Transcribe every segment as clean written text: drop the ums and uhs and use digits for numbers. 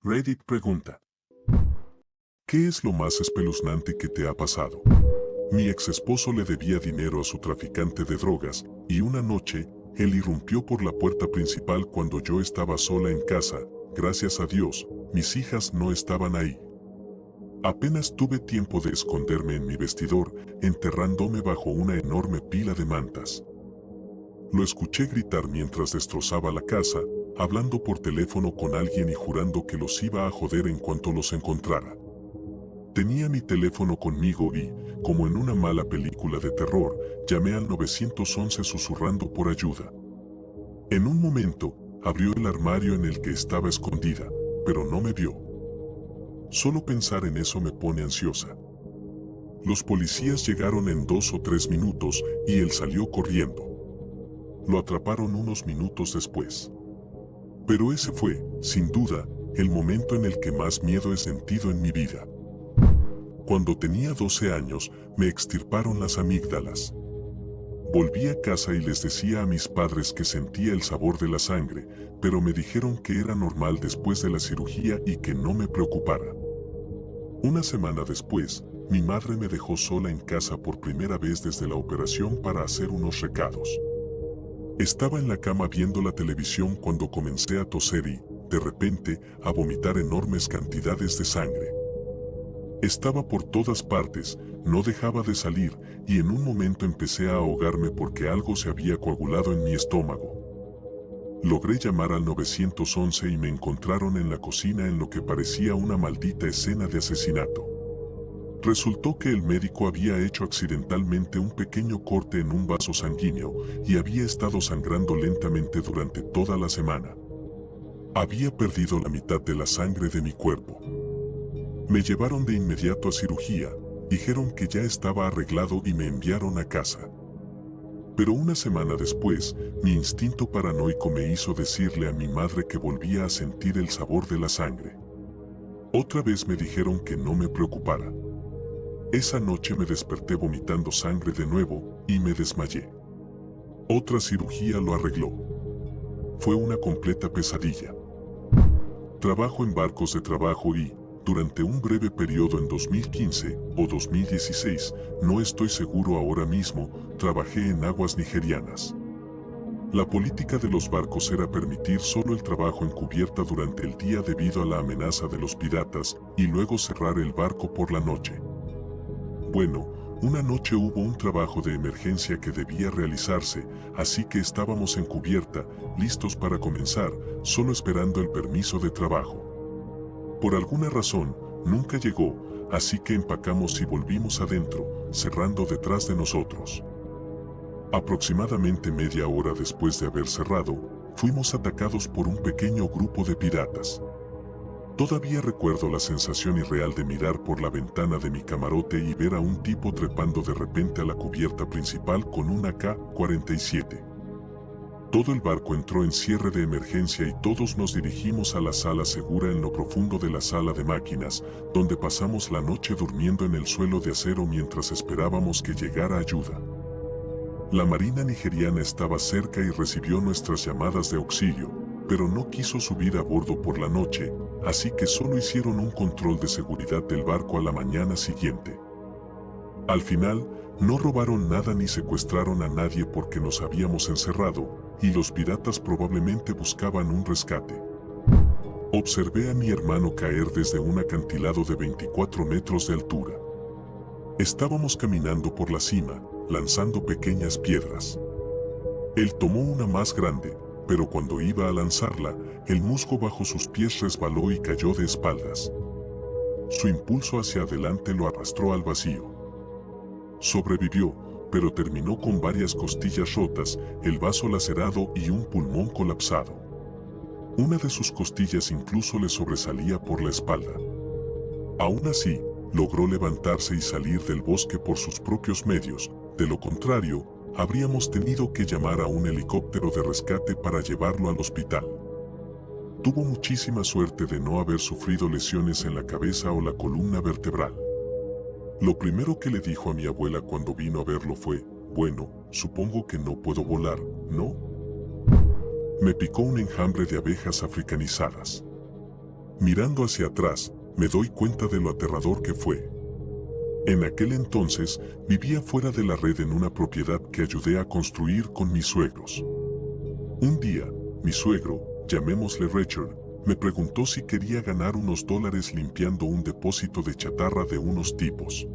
Reddit pregunta: ¿qué es lo más espeluznante que te ha pasado? Mi ex esposo le debía dinero a su traficante de drogas, y una noche, él irrumpió por la puerta principal cuando yo estaba sola en casa. Gracias a Dios, mis hijas no estaban ahí. Apenas tuve tiempo de esconderme en mi vestidor, enterrándome bajo una enorme pila de mantas. Lo escuché gritar mientras destrozaba la casa, hablando por teléfono con alguien y jurando que los iba a joder en cuanto los encontrara. Tenía mi teléfono conmigo y, como en una mala película de terror, llamé al 911 susurrando por ayuda. En un momento, abrió el armario en el que estaba escondida, pero no me vio. Solo pensar en eso me pone ansiosa. Los policías llegaron en 2 o 3 minutos y él salió corriendo. Lo atraparon unos minutos después. Pero ese fue, sin duda, el momento en el que más miedo he sentido en mi vida. Cuando tenía 12 años, me extirparon las amígdalas. Volví a casa y les decía a mis padres que sentía el sabor de la sangre, pero me dijeron que era normal después de la cirugía y que no me preocupara. Una semana después, mi madre me dejó sola en casa por primera vez desde la operación para hacer unos recados. Estaba en la cama viendo la televisión cuando comencé a toser y, de repente, a vomitar enormes cantidades de sangre. Estaba por todas partes, no dejaba de salir, y en un momento empecé a ahogarme porque algo se había coagulado en mi estómago. Logré llamar al 911 y me encontraron en la cocina en lo que parecía una maldita escena de asesinato. Resultó que el médico había hecho accidentalmente un pequeño corte en un vaso sanguíneo y había estado sangrando lentamente durante toda la semana. Había perdido la mitad de la sangre de mi cuerpo. Me llevaron de inmediato a cirugía, dijeron que ya estaba arreglado y me enviaron a casa. Pero una semana después, mi instinto paranoico me hizo decirle a mi madre que volvía a sentir el sabor de la sangre. Otra vez me dijeron que no me preocupara. Esa noche me desperté vomitando sangre de nuevo y me desmayé. Otra cirugía lo arregló. Fue una completa pesadilla. Trabajo en barcos de trabajo y, durante un breve periodo en 2015 o 2016, no estoy seguro ahora mismo, trabajé en aguas nigerianas. La política de los barcos era permitir solo el trabajo en cubierta durante el día debido a la amenaza de los piratas y luego cerrar el barco por la noche. Bueno, una noche hubo un trabajo de emergencia que debía realizarse, así que estábamos en cubierta, listos para comenzar, solo esperando el permiso de trabajo. Por alguna razón, nunca llegó, así que empacamos y volvimos adentro, cerrando detrás de nosotros. Aproximadamente media hora después de haber cerrado, fuimos atacados por un pequeño grupo de piratas. Todavía recuerdo la sensación irreal de mirar por la ventana de mi camarote y ver a un tipo trepando de repente a la cubierta principal con una AK-47. Todo el barco entró en cierre de emergencia y todos nos dirigimos a la sala segura en lo profundo de la sala de máquinas, donde pasamos la noche durmiendo en el suelo de acero mientras esperábamos que llegara ayuda. La marina nigeriana estaba cerca y recibió nuestras llamadas de auxilio, pero no quiso subir a bordo por la noche, así que solo hicieron un control de seguridad del barco a la mañana siguiente. Al final, no robaron nada ni secuestraron a nadie porque nos habíamos encerrado, y los piratas probablemente buscaban un rescate. Observé a mi hermano caer desde un acantilado de 24 metros de altura. Estábamos caminando por la cima, lanzando pequeñas piedras. Él tomó una más grande, pero cuando iba a lanzarla, el musgo bajo sus pies resbaló y cayó de espaldas. Su impulso hacia adelante lo arrastró al vacío. Sobrevivió, pero terminó con varias costillas rotas, el vaso lacerado y un pulmón colapsado. Una de sus costillas incluso le sobresalía por la espalda. Aún así, logró levantarse y salir del bosque por sus propios medios, de lo contrario, habríamos tenido que llamar a un helicóptero de rescate para llevarlo al hospital. Tuvo muchísima suerte de no haber sufrido lesiones en la cabeza o la columna vertebral. Lo primero que le dijo a mi abuela cuando vino a verlo fue: bueno, supongo que no puedo volar, ¿no? Me picó un enjambre de abejas africanizadas. Mirando hacia atrás, me doy cuenta de lo aterrador que fue. En aquel entonces, vivía fuera de la red en una propiedad que ayudé a construir con mis suegros. Un día, mi suegro, llamémosle Richard, me preguntó si quería ganar unos dólares limpiando un depósito de chatarra de unos tipos.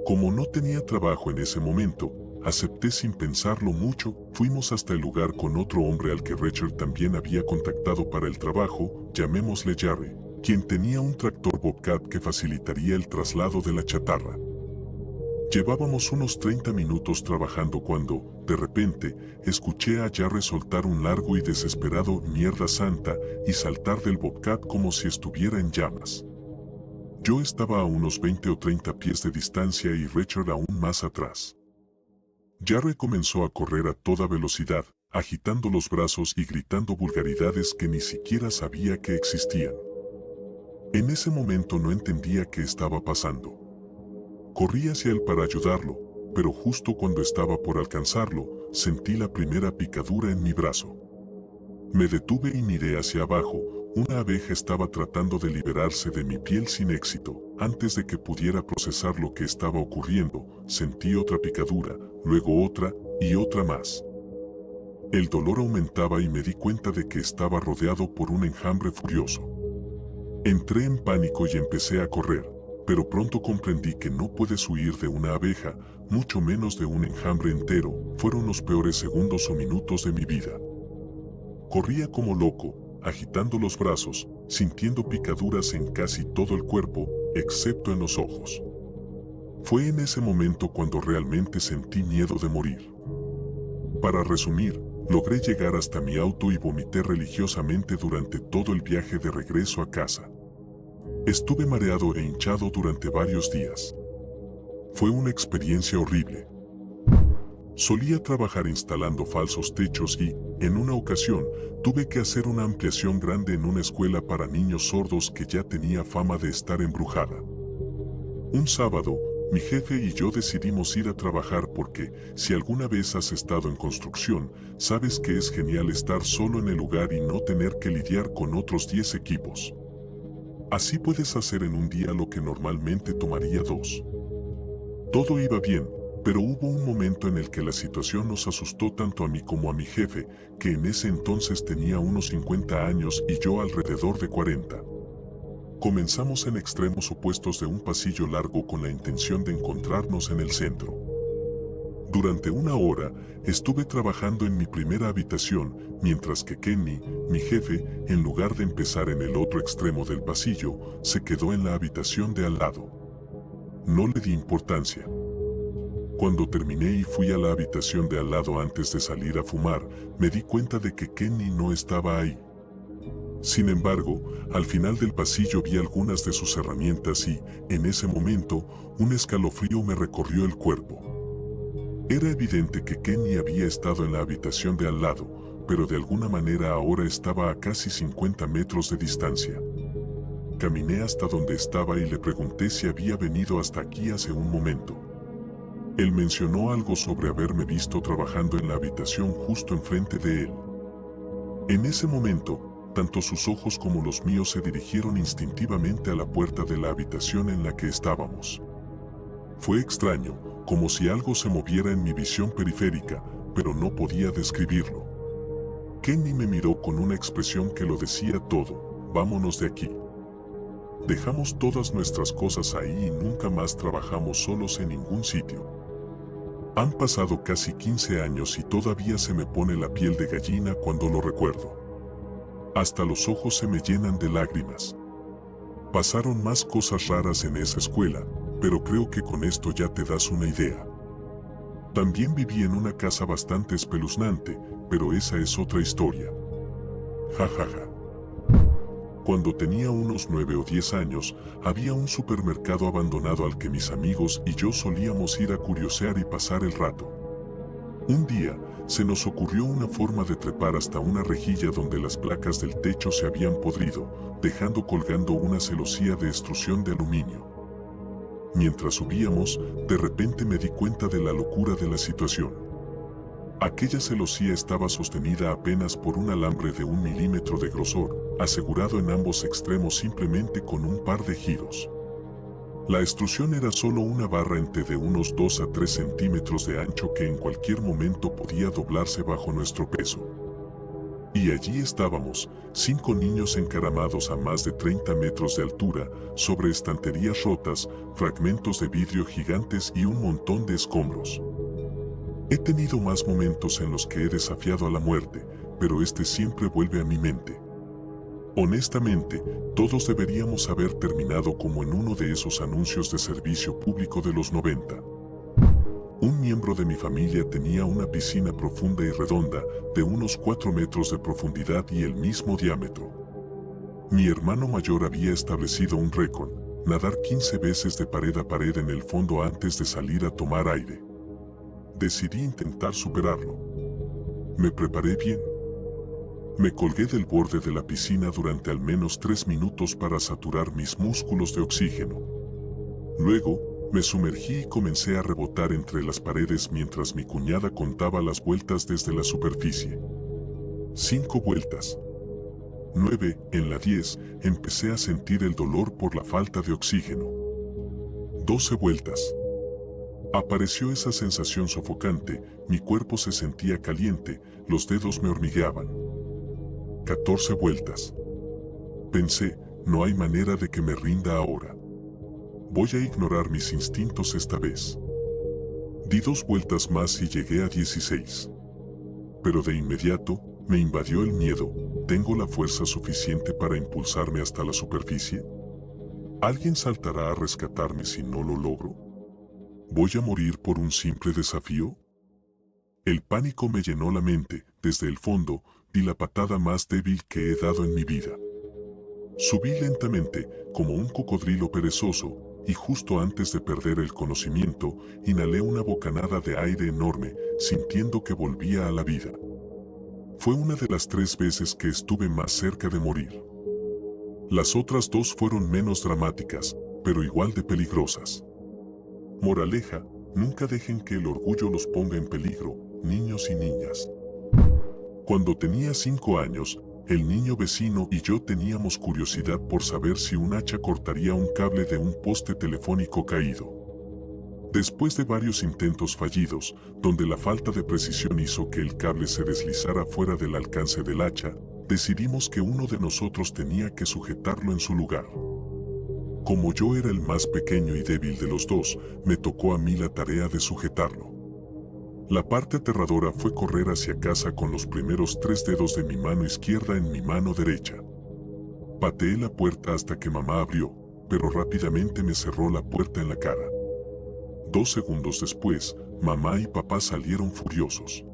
Como no tenía trabajo en ese momento, acepté sin pensarlo mucho. Fuimos hasta el lugar con otro hombre al que Richard también había contactado para el trabajo, llamémosle Jerry, quien tenía un tractor Bobcat que facilitaría el traslado de la chatarra. Llevábamos unos 30 minutos trabajando cuando, de repente, escuché a Jerry soltar un largo y desesperado "mierda santa" y saltar del Bobcat como si estuviera en llamas. Yo estaba a unos 20 o 30 pies de distancia y Richard aún más atrás. Jerry comenzó a correr a toda velocidad, agitando los brazos y gritando vulgaridades que ni siquiera sabía que existían. En ese momento no entendía qué estaba pasando. Corrí hacia él para ayudarlo, pero justo cuando estaba por alcanzarlo, sentí la primera picadura en mi brazo. Me detuve y miré hacia abajo. Una abeja estaba tratando de liberarse de mi piel sin éxito. Antes de que pudiera procesar lo que estaba ocurriendo, sentí otra picadura, luego otra y otra más. El dolor aumentaba y me di cuenta de que estaba rodeado por un enjambre furioso. Entré en pánico y empecé a correr, pero pronto comprendí que no puedes huir de una abeja, mucho menos de un enjambre entero. Fueron los peores segundos o minutos de mi vida. Corría como loco, agitando los brazos, sintiendo picaduras en casi todo el cuerpo, excepto en los ojos. Fue en ese momento cuando realmente sentí miedo de morir. Para resumir, logré llegar hasta mi auto y vomité religiosamente durante todo el viaje de regreso a casa. Estuve mareado e hinchado durante varios días. Fue una experiencia horrible. Solía trabajar instalando falsos techos y, en una ocasión, tuve que hacer una ampliación grande en una escuela para niños sordos que ya tenía fama de estar embrujada. Un sábado, mi jefe y yo decidimos ir a trabajar porque, si alguna vez has estado en construcción, sabes que es genial estar solo en el lugar y no tener que lidiar con otros 10 equipos. Así puedes hacer en un día lo que normalmente tomaría 2. Todo iba bien, pero hubo un momento en el que la situación nos asustó tanto a mí como a mi jefe, que en ese entonces tenía unos 50 años y yo alrededor de 40. Comenzamos en extremos opuestos de un pasillo largo con la intención de encontrarnos en el centro. Durante una hora, estuve trabajando en mi primera habitación, mientras que Kenny, mi jefe, en lugar de empezar en el otro extremo del pasillo, se quedó en la habitación de al lado. No le di importancia. Cuando terminé y fui a la habitación de al lado antes de salir a fumar, me di cuenta de que Kenny no estaba ahí. Sin embargo, al final del pasillo vi algunas de sus herramientas y, en ese momento, un escalofrío me recorrió el cuerpo. Era evidente que Kenny había estado en la habitación de al lado, pero de alguna manera ahora estaba a casi 50 metros de distancia. Caminé hasta donde estaba y le pregunté si había venido hasta aquí hace un momento. Él mencionó algo sobre haberme visto trabajando en la habitación justo enfrente de él. En ese momento, tanto sus ojos como los míos se dirigieron instintivamente a la puerta de la habitación en la que estábamos. Fue extraño, como si algo se moviera en mi visión periférica, pero no podía describirlo. Kenny me miró con una expresión que lo decía todo: vámonos de aquí. Dejamos todas nuestras cosas ahí y nunca más trabajamos solos en ningún sitio. Han pasado casi 15 años y todavía se me pone la piel de gallina cuando lo recuerdo. Hasta los ojos se me llenan de lágrimas. Pasaron más cosas raras en esa escuela, pero creo que con esto ya te das una idea. También viví en una casa bastante espeluznante, pero esa es otra historia. Ja ja ja. Cuando tenía unos 9 o 10 años, había un supermercado abandonado al que mis amigos y yo solíamos ir a curiosear y pasar el rato. Un día, se nos ocurrió una forma de trepar hasta una rejilla donde las placas del techo se habían podrido, dejando colgando una celosía de extrusión de aluminio. Mientras subíamos, de repente me di cuenta de la locura de la situación. Aquella celosía estaba sostenida apenas por un alambre de 1 milímetro de grosor, asegurado en ambos extremos simplemente con un par de giros. La extrusión era solo una barra en T de unos 2 a 3 centímetros de ancho que en cualquier momento podía doblarse bajo nuestro peso. Y allí estábamos, 5 niños encaramados a más de 30 metros de altura, sobre estanterías rotas, fragmentos de vidrio gigantes y un montón de escombros. He tenido más momentos en los que he desafiado a la muerte, pero este siempre vuelve a mi mente. Honestamente, todos deberíamos haber terminado como en uno de esos anuncios de servicio público de los 90. Un miembro de mi familia tenía una piscina profunda y redonda, de unos 4 metros de profundidad y el mismo diámetro. Mi hermano mayor había establecido un récord, nadar 15 veces de pared a pared en el fondo antes de salir a tomar aire. Decidí intentar superarlo. Me preparé bien. Me colgué del borde de la piscina durante al menos 3 minutos para saturar mis músculos de oxígeno. Luego, me sumergí y comencé a rebotar entre las paredes mientras mi cuñada contaba las vueltas desde la superficie. 5 vueltas. 9, en la 10, empecé a sentir el dolor por la falta de oxígeno. 12 vueltas. Apareció esa sensación sofocante, mi cuerpo se sentía caliente, los dedos me hormigueaban. 14 vueltas. Pensé, no hay manera de que me rinda ahora. Voy a ignorar mis instintos esta vez. Di 2 vueltas más y llegué a 16. Pero de inmediato, me invadió el miedo. ¿Tengo la fuerza suficiente para impulsarme hasta la superficie? ¿Alguien saltará a rescatarme si no lo logro? ¿Voy a morir por un simple desafío? El pánico me llenó la mente. Desde el fondo, di la patada más débil que he dado en mi vida. Subí lentamente, como un cocodrilo perezoso, y justo antes de perder el conocimiento, inhalé una bocanada de aire enorme, sintiendo que volvía a la vida. Fue una de las 3 veces que estuve más cerca de morir. Las otras 2 fueron menos dramáticas, pero igual de peligrosas. Moraleja, nunca dejen que el orgullo los ponga en peligro, niños y niñas. Cuando tenía 5 años, el niño vecino y yo teníamos curiosidad por saber si un hacha cortaría un cable de un poste telefónico caído. Después de varios intentos fallidos, donde la falta de precisión hizo que el cable se deslizara fuera del alcance del hacha, decidimos que uno de nosotros tenía que sujetarlo en su lugar. Como yo era el más pequeño y débil de los 2, me tocó a mí la tarea de sujetarlo. La parte aterradora fue correr hacia casa con los primeros 3 dedos de mi mano izquierda en mi mano derecha. Pateé la puerta hasta que mamá abrió, pero rápidamente me cerró la puerta en la cara. 2 segundos después, mamá y papá salieron furiosos.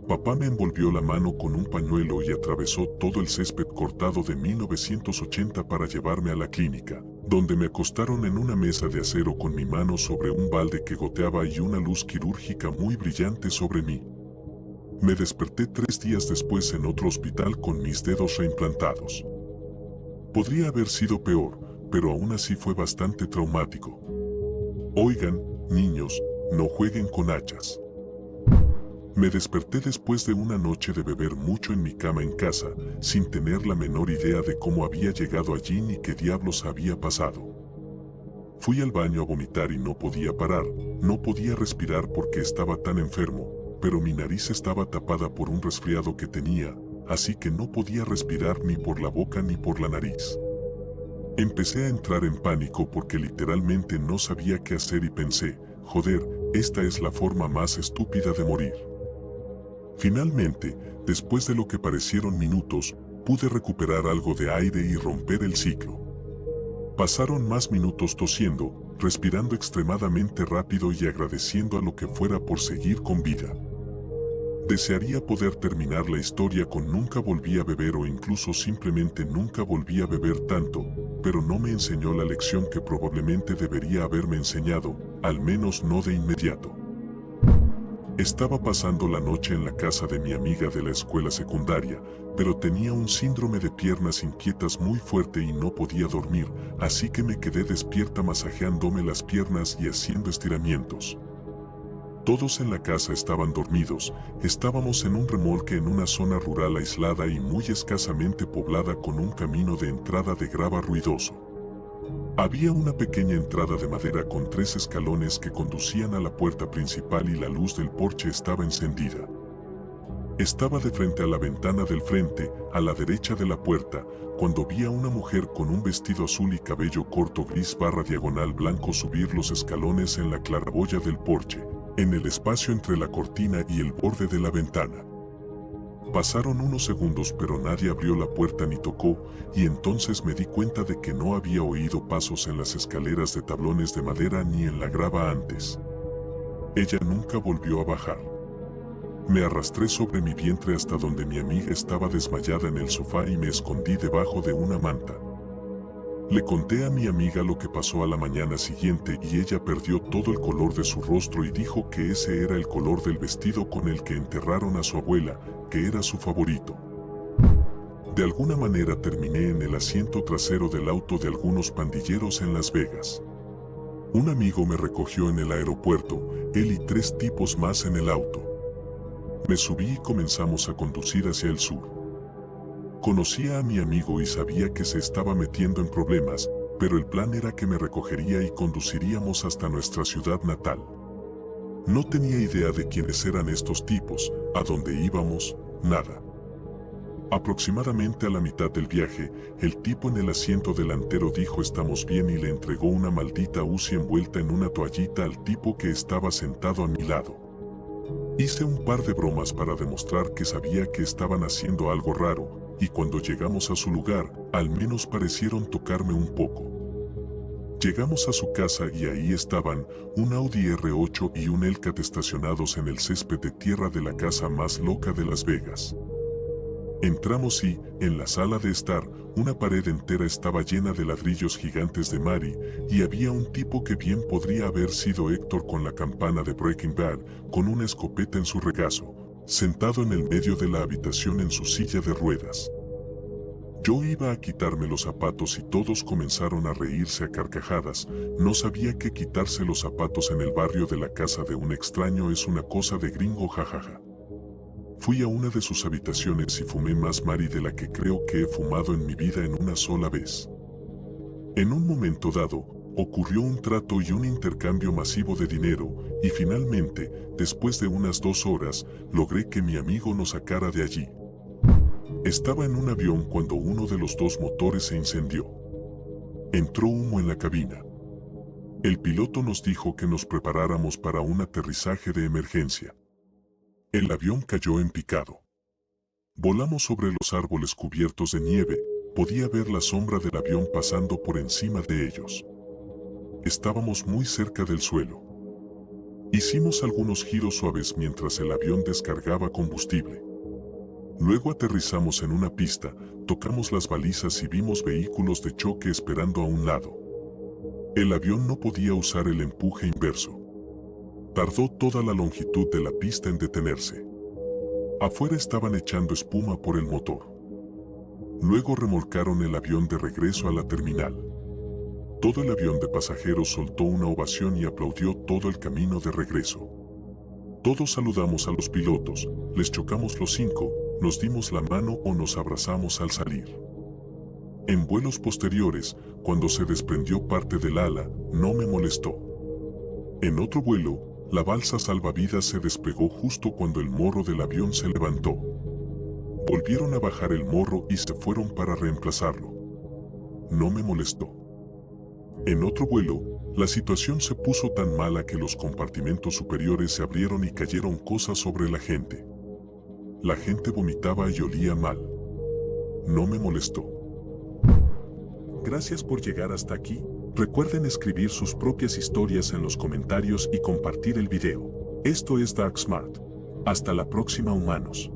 Papá me envolvió la mano con un pañuelo y atravesó todo el césped cortado de 1980 para llevarme a la clínica, donde me acostaron en una mesa de acero con mi mano sobre un balde que goteaba y una luz quirúrgica muy brillante sobre mí. Me desperté 3 días después en otro hospital con mis dedos reimplantados. Podría haber sido peor, pero aún así fue bastante traumático. Oigan, niños, no jueguen con hachas. Me desperté después de una noche de beber mucho en mi cama en casa, sin tener la menor idea de cómo había llegado allí ni qué diablos había pasado. Fui al baño a vomitar y no podía parar, no podía respirar porque estaba tan enfermo, pero mi nariz estaba tapada por un resfriado que tenía, así que no podía respirar ni por la boca ni por la nariz. Empecé a entrar en pánico porque literalmente no sabía qué hacer y pensé, joder, esta es la forma más estúpida de morir. Finalmente, después de lo que parecieron minutos, pude recuperar algo de aire y romper el ciclo. Pasaron más minutos tosiendo, respirando extremadamente rápido y agradeciendo a lo que fuera por seguir con vida. Desearía poder terminar la historia con nunca volví a beber o incluso simplemente nunca volví a beber tanto, pero no me enseñó la lección que probablemente debería haberme enseñado, al menos no de inmediato. Estaba pasando la noche en la casa de mi amiga de la escuela secundaria, pero tenía un síndrome de piernas inquietas muy fuerte y no podía dormir, así que me quedé despierta masajeándome las piernas y haciendo estiramientos. Todos en la casa estaban dormidos. Estábamos en un remolque en una zona rural aislada y muy escasamente poblada con un camino de entrada de grava ruidoso. Había una pequeña entrada de madera con 3 escalones que conducían a la puerta principal y la luz del porche estaba encendida. Estaba de frente a la ventana del frente, a la derecha de la puerta, cuando vi a una mujer con un vestido azul y cabello corto gris / diagonal blanco subir los escalones en la claraboya del porche, en el espacio entre la cortina y el borde de la ventana. Pasaron unos segundos pero nadie abrió la puerta ni tocó, y entonces me di cuenta de que no había oído pasos en las escaleras de tablones de madera ni en la grava antes. Ella nunca volvió a bajar. Me arrastré sobre mi vientre hasta donde mi amiga estaba desmayada en el sofá y me escondí debajo de una manta. Le conté a mi amiga lo que pasó a la mañana siguiente y ella perdió todo el color de su rostro y dijo que ese era el color del vestido con el que enterraron a su abuela, que era su favorito. De alguna manera terminé en el asiento trasero del auto de algunos pandilleros en Las Vegas. Un amigo me recogió en el aeropuerto, él y 3 tipos más en el auto. Me subí y comenzamos a conducir hacia el sur. Conocía a mi amigo y sabía que se estaba metiendo en problemas, pero el plan era que me recogería y conduciríamos hasta nuestra ciudad natal. No tenía idea de quiénes eran estos tipos, a dónde íbamos, nada. Aproximadamente a la mitad del viaje, el tipo en el asiento delantero dijo "estamos bien" y le entregó una maldita Uzi envuelta en una toallita al tipo que estaba sentado a mi lado. Hice un par de bromas para demostrar que sabía que estaban haciendo algo raro, y cuando llegamos a su lugar, al menos parecieron tocarme un poco. Llegamos a su casa y ahí estaban, un Audi R8 y un Hellcat estacionados en el césped de tierra de la casa más loca de Las Vegas. Entramos y, en la sala de estar, una pared entera estaba llena de ladrillos gigantes de Mari, y había un tipo que bien podría haber sido Héctor con la campana de Breaking Bad, con una escopeta en su regazo, sentado en el medio de la habitación en su silla de ruedas. Yo iba a quitarme los zapatos y todos comenzaron a reírse a carcajadas. No sabía que quitarse los zapatos en el barrio de la casa de un extraño es una cosa de gringo, jajaja. Fui a una de sus habitaciones y fumé más Mari de la que creo que he fumado en mi vida en una sola vez. En un momento dado, ocurrió un trato y un intercambio masivo de dinero, y finalmente, después de unas 2 horas, logré que mi amigo nos sacara de allí. Estaba en un avión cuando uno de los 2 motores se incendió. Entró humo en la cabina. El piloto nos dijo que nos preparáramos para un aterrizaje de emergencia. El avión cayó en picado. Volamos sobre los árboles cubiertos de nieve, podía ver la sombra del avión pasando por encima de ellos. Estábamos muy cerca del suelo. Hicimos algunos giros suaves mientras el avión descargaba combustible. Luego aterrizamos en una pista, tocamos las balizas y vimos vehículos de choque esperando a un lado. El avión no podía usar el empuje inverso. Tardó toda la longitud de la pista en detenerse. Afuera estaban echando espuma por el motor. Luego remolcaron el avión de regreso a la terminal. Todo el avión de pasajeros soltó una ovación y aplaudió todo el camino de regreso. Todos saludamos a los pilotos, les chocamos los 5, nos dimos la mano o nos abrazamos al salir. En vuelos posteriores, cuando se desprendió parte del ala, no me molestó. En otro vuelo, la balsa salvavidas se despegó justo cuando el morro del avión se levantó. Volvieron a bajar el morro y se fueron para reemplazarlo. No me molestó. En otro vuelo, la situación se puso tan mala que los compartimentos superiores se abrieron y cayeron cosas sobre la gente. La gente vomitaba y olía mal. No me molestó. Gracias por llegar hasta aquí. Recuerden escribir sus propias historias en los comentarios y compartir el video. Esto es Dark Smart. Hasta la próxima, humanos.